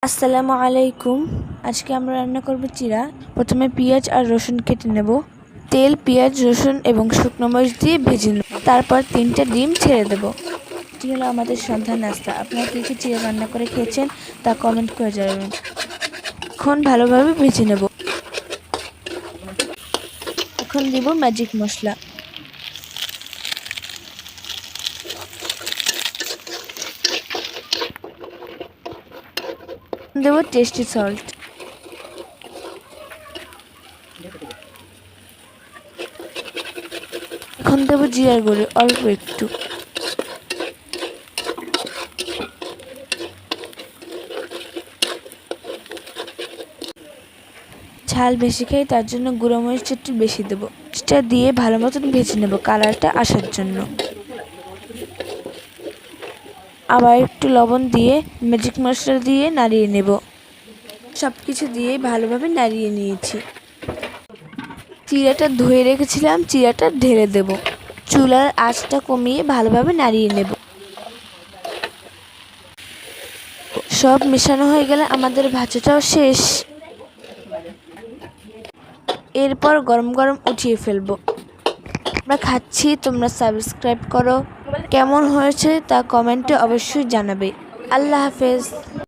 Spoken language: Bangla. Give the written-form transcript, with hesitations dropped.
আসসালামু আলাইকুম। আজকে আমরা রান্না করব চিড়া। প্রথমে পেঁয়াজ আর রসুন কেটে নেব। তেল, পেঁয়াজ, রসুন এবং শুকনো মরিচ দিয়ে ভেজে নেব। তারপর 3টা ডিম ছেড়ে দেব। এটি হলো আমাদের সন্ধ্যার নাস্তা। আপনারা কি চিড়া রান্না করে খেয়েছেন তা কমেন্ট করে জানাবেন। এখন ভালোভাবে ভেজে নেব। এখন দিব ম্যাজিক মশলা, দেব টেস্টি সল্ট, এখন দেব জিরার গুঁড়ো অল্প একটু, ঝাল বেশি খাই তার জন্য গুঁড়ো মরিচ একটু বেশি দেবো। সেটা দিয়ে ভালো মতন ভেজে নেব কালারটা আসার জন্য। আবার একটু লবণ দিয়ে ম্যাজিক মশলা দিয়ে নাড়িয়ে নেব। সব কিছু দিয়ে ভালোভাবে নাড়িয়ে নিয়েছি। চিড়াটা ধুয়ে রেখেছিলাম, চিড়াটা ঢেলে দেব। চুলার আঁচটা কমিয়ে ভালোভাবে নাড়িয়ে নেব। সব মেশানো হয়ে গেলে আমাদের ভাজাটাও শেষ। এরপর গরম গরম উঠিয়ে ফেলবো। আমরা খাচ্ছি, তোমরা সাবস্ক্রাইব করো। কেমন হয়েছে তা কমেন্টে অবশ্যই জানাবে। আল্লাহ হাফেজ।